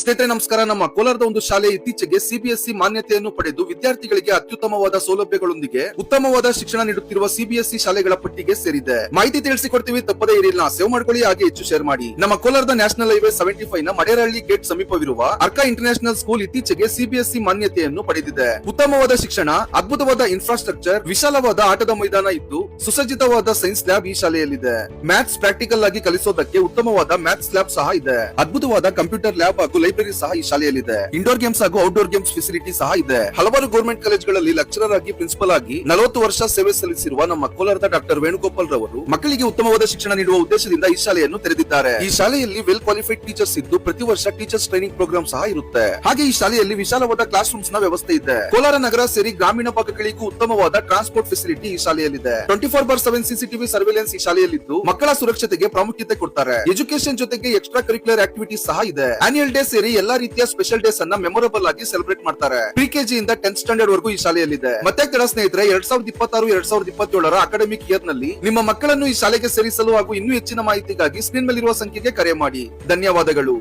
ಸ್ನೇಹಿತರೆ ನಮಸ್ಕಾರ. ನಮ್ಮ ಕೋಲಾರದ ಒಂದು ಶಾಲೆ ಇತ್ತೀಚೆಗೆ ಸಿಬಿಎಸ್ಇ ಮಾನ್ಯತೆಯನ್ನು ಪಡೆದು ವಿದ್ಯಾರ್ಥಿಗಳಿಗೆ ಅತ್ಯುತ್ತಮವಾದ ಸೌಲಭ್ಯಗಳೊಂದಿಗೆ ಉತ್ತಮವಾದ ಶಿಕ್ಷಣ ನೀಡುತ್ತಿರುವ ಸಿಬಿಎಸ್ಇ ಶಾಲೆಗಳ ಪಟ್ಟಿಗೆ ಸೇರಿದೆ. ಮಾಹಿತಿ ತಿಳಿಸಿಕೊಡ್ತೀವಿ, ತಪ್ಪದೇ ಇರಿಲ್ಲ. ಸೇವ್ ಮಾಡ್ಕೊಳ್ಳಿ, ಹಾಗೆ ಹೆಚ್ಚು ಶೇರ್ ಮಾಡಿ. ನಮ್ಮ ಕೋಲಾರದ ನ್ಯಾಷನಲ್ ಹೈವೇ 75 ನ ಮಡೇರಹಳ್ಳಿ ಗೇಟ್ ಸಮೀಪವಿರುವ ಅರ್ಕಾ ಇಂಟರ್ನ್ಯಾಷನಲ್ ಸ್ಕೂಲ್ ಇತ್ತೀಚೆಗೆ ಸಿಬಿಎಸ್ಇ ಮಾನ್ಯತೆಯನ್ನು ಪಡೆದಿದೆ. ಉತ್ತಮವಾದ ಶಿಕ್ಷಣ, ಅದ್ಭುತವಾದ ಇನ್ಫ್ರಾಸ್ಟ್ರಕ್ಚರ್, ವಿಶಾಲವಾದ ಆಟದ ಮೈದಾನ ಇದ್ದು ಸುಸಜ್ಜಿತವಾದ ಸೈನ್ಸ್ ಲ್ಯಾಬ್ ಈ ಶಾಲೆಯಲ್ಲಿದೆ. ಮ್ಯಾಥ್ಸ್ ಪ್ರಾಕ್ಟಿಕಲ್ ಆಗಿ ಕಲಿಸೋದಕ್ಕೆ ಉತ್ತಮವಾದ ಮ್ಯಾಥ್ಸ್ ಲ್ಯಾಬ್ ಸಹ ಇದೆ. ಅದ್ಭುತವಾದ ಕಂಪ್ಯೂಟರ್ ಲ್ಯಾಬ್ ಹಾಗೂ ಲೈಬ್ರರಿ ಸಹ ಈ ಶಾಲೆಯಲ್ಲಿದೆ. ಇಂಡೋರ್ ಗೇಮ್ಸ್ ಹಾಗೂ ಔಟ್ಡೋರ್ ಗೇಮ್ಸ್ ಫೆಸಿಲಿಟಿ ಸಹ ಇದೆ. ಹಲವಾರು ಗವರ್ಮೆಂಟ್ ಕಾಲೇಜುಗಳಲ್ಲಿ ಲೆಕ್ಚರರ್ ಆಗಿ, ಪ್ರಿನ್ಸಿಪಲ್ ಆಗಿ 40 ವರ್ಷ ಸೇವೆ ಸಲ್ಲಿಸಿರುವ ನಮ್ಮ ಕೋಲಾರದ ಡಾಕ್ಟರ್ ವೇಣುಗೋಪಾಲ್ ರವರು ಮಕ್ಕಳಿಗೆ ಉತ್ತಮವಾದ ಶಿಕ್ಷಣ ನೀಡುವ ಉದ್ದೇಶದಿಂದ ಈ ಶಾಲೆಯನ್ನು ತೆರೆದಿದ್ದಾರೆ. ಈ ಶಾಲೆಯಲ್ಲಿ ವೆಲ್ ಕ್ವಾಲಿಫೈಡ್ ಟೀಚರ್ಸ್ ಇದ್ದು ಪ್ರತಿ ವರ್ಷ ಟೀಚರ್ಸ್ ಟ್ರೈನಿಂಗ್ ಪ್ರೋಗ್ರಾಮ್ ಸಹ ಇರುತ್ತೆ. ಹಾಗೆ ಈ ಶಾಲೆಯಲ್ಲಿ ವಿಶಾಲವಾದ ಕ್ಲಾಸ್ ರೂಮ್ಸ್ ನ ವ್ಯವಸ್ಥೆ ಇದೆ. ಕೋಲಾರ ನಗರ ಸೇರಿ ಗ್ರಾಮೀಣ ಭಾಗಗಳಿಗೂ ಉತ್ತಮವಾದ ಟ್ರಾನ್ಸ್ಪೋರ್ಟ್ ಫೆಸಿಲಿಟಿ ಈ ಶಾಲೆಯಲ್ಲಿದೆ. 24/7 ಸಿಸಿಟಿವಿ ಸರ್ವೆಲೆನ್ಸ್ ಈ ಶಾಲೆಯಲ್ಲಿದ್ದು ಮಕ್ಕಳ ಸುರಕ್ಷತೆಗೆ ಪ್ರಾಮುಖ್ಯತೆ ಕೊಡ್ತಾರೆ. ಎಜುಕೇಶನ್ ಜೊತೆಗೆ ಎಕ್ಸ್ಟ್ರಾ ಕರಿಕ್ಯುಲರ್ ಆಕ್ಟಿವಿಟೀಸ್ ಸಹ ಇದೆ. ಆನ್ಯುವಲ್ ಡೇ ಸೇರಿ ಎಲ್ಲಾ ರೀತಿಯ ಸ್ಪೆಷಲ್ ಡೇಸ್ ಅನ್ನ ಮೆಮೊರಬಲ್ ಆಗಿ ಸೆಲೆಬ್ರೇಟ್ ಮಾಡ್ತಾರೆ. ಪ್ರಿಕೆಜಿ ಇಂದ 10th ಸ್ಟ್ಯಾಂಡರ್ಡ್ ವರೆಗೂ ಈ ಶಾಲೆಯಲ್ಲಿದೆ. ಮತ್ತೆ ಕಡ ಸ್ನೇಹಿತರೆ, 2026-2027 ಅಕಾಡೆಮಿಕ್ ಇಯರ್ ನಲ್ಲಿ ನಿಮ್ಮ ಮಕ್ಕಳನ್ನು ಈ ಶಾಲೆಗೆ ಸೇರಿಸಲು ಹಾಗೂ ಇನ್ನೂ ಹೆಚ್ಚಿನ ಮಾಹಿತಿಗಾಗಿ ಸ್ಕ್ರೀನ್ ಮೇಲಿರುವ ಸಂಖ್ಯೆಗೆ ಕರೆ ಮಾಡಿ. ಧನ್ಯವಾದಗಳು.